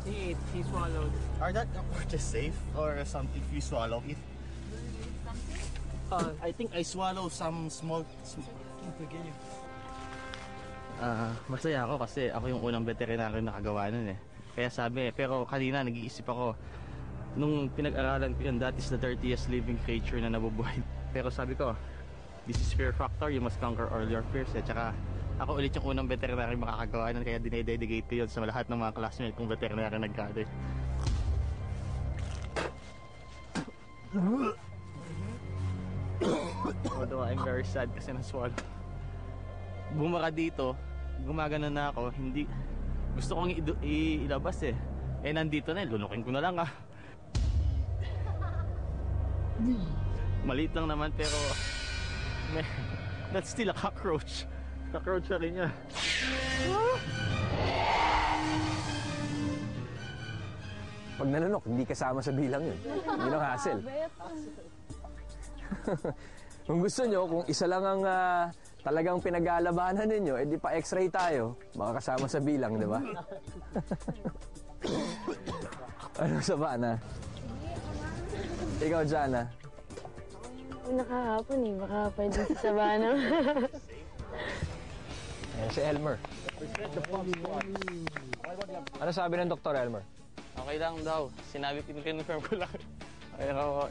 He ate. He swallowed. Are that cockroaches safe or something if you swallow it? I think I swallow some small. Masaya ako kasi ako yung unang veterinaryo na nakagawa nun eh. Kaya sabi, pero kanina nag-iisip ako, nung pinag-aralan ko yun, that is the 30th living creature na nabubuhay. Pero sabi ko, this is fear factor, you must conquer all your fears. At saka, ako ulit yung unang veterinary makakagawa nun, kaya dinededicate ko yun sa lahat ng mga classmates kong veterinary nag-college. Although I'm very sad kasi naswag. Bumaka dito, gumagana na ako, hindi, gusto kong ilabas eh. Eh nandito na, lunukin ko na lang ah. Maliit lang naman pero, that's still a cockroach. Cockroach na rin niya. Pag nanunok, hindi kasama sa bilang yun. Yun ang hassle. Kung gusto nyo, kung isa lang ang talagang pinag-aalabanan ninyo, edi pa x-ray tayo. Baka kasama sa bilang, di ba? Ano, Savannah? Ikaw, Jana? Nakahapon eh. Baka pwede sa Savannah. Ayan, si Elmer. Ano sabi ng Dr. Elmer? Okay lang daw. Sinabi, confirm ko lang. Pero,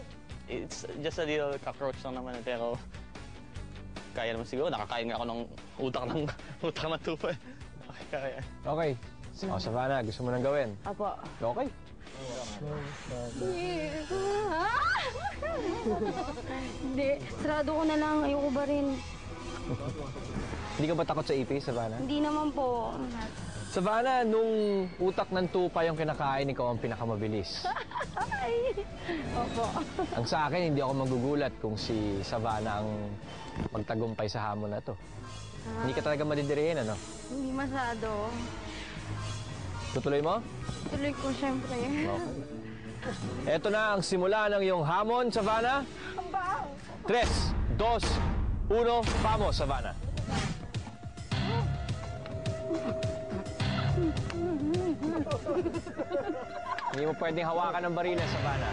it's just a little cockroach lang naman. Pero, kaya naman siguro. Nakakain nga ako ng utak ng tupa. Okay, kaya. Okay. O, Savannah, gusto mo nang gawin? Apo. Okay. Hindi. Sarado ko na lang. Ayoko ba rin? Hindi ka ba takot sa ipis, Savannah? Hindi naman po. Savannah, nung utak ng tupa yung kinakain, ikaw ang pinakamabilis. Ay. Opo. Ang sa akin, hindi ako magugulat kung si Savannah ang magtagumpay sa hamon na to. Hindi ka talaga madidirihin, ano? Hindi masyado. Tutuloy mo? Tuloy ko, syempre. Okay. Eto na ang simula ng iyong hamon, Savannah. 3, 2, 1, vamos, Savannah. Hindi mo pwedeng hawakan ng bariles, Savannah.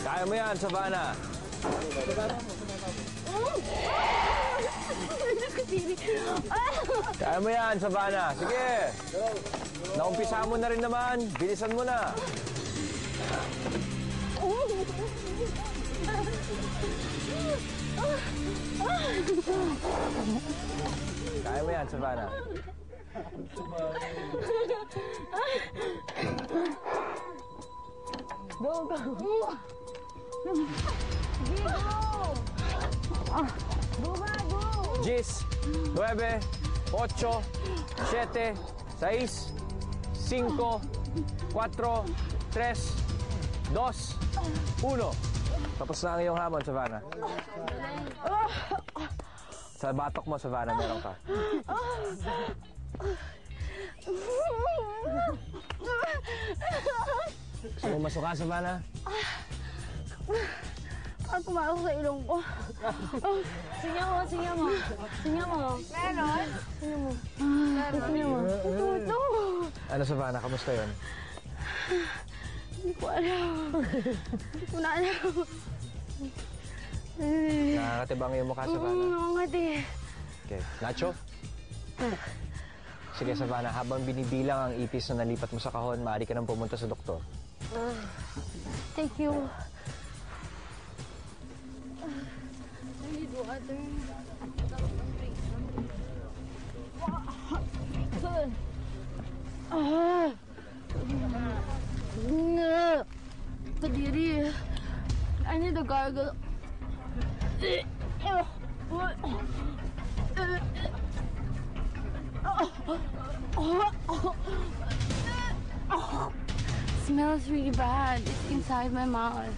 Kaya mo yan, Savannah. Kaya mo yan, Savannah. Sige. Naumpisa mo na rin naman. Bilisan mo na. Kaya mo yan, Savannah. Go, go. Gis, 9, 8, 7, 6, 5, 4, 3, 2, 1. Tapos na ang iyong hamon, Savannah. Sa batok mo, Savannah, meron ka. Gusto mo masuka, Savannah? Parang pumasok sa ilong ko. Singa mo, singa mo. Singa mo. Meron? Singa mo. Singa mo. Ito. Ano, Savannah? Kamusta yun? Hindi ko alam. Hindi ko na alam. Nakakatibang yung mukha, Savannah? Oo nga, di. Okay. Nacho? Sige, Savannah, habang binibilang ang ipis na nalipat mo sa kahon, maaari ka nang pumunta sa doktor. Thank you. I need water. Kadiri. I need a gargle. Smells really bad. It's inside my mouth.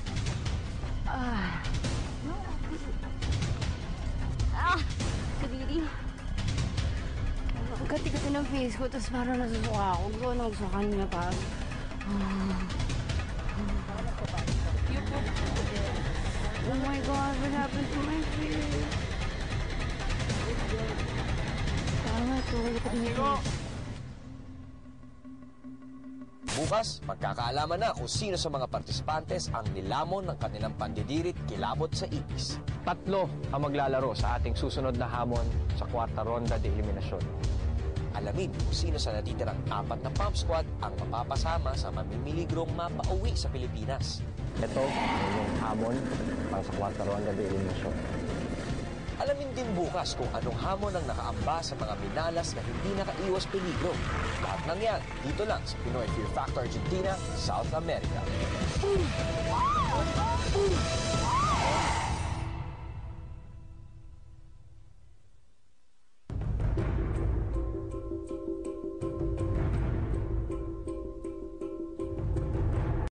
Kati-kati ng face ko, tapos parang nasusuka ako. Gusto ko na magsuka niya pa. Oh my God, what happened to my face? Tama ito, Bukas, magkakaalaman na kung sino sa mga partisipantes ang nilamon ng kanilang pandidirit kilabot sa ipis. 3 ang maglalaro sa ating susunod na hamon sa kwarta ronda de eliminasyon. Alamin kung sino sa natitirang 4 na Pump Squad ang mapapasama sa mamimiligrong mapauwi sa Pilipinas. Ito yung hamon para sa kwarta ronda de eliminasyon. Alamin din bukas kung anong hamon ang nakaamba sa mga minalas na hindi nakaiwas peligro. Lahat ng yan, dito lang sa Pinoy Fear Factor Argentina, South America.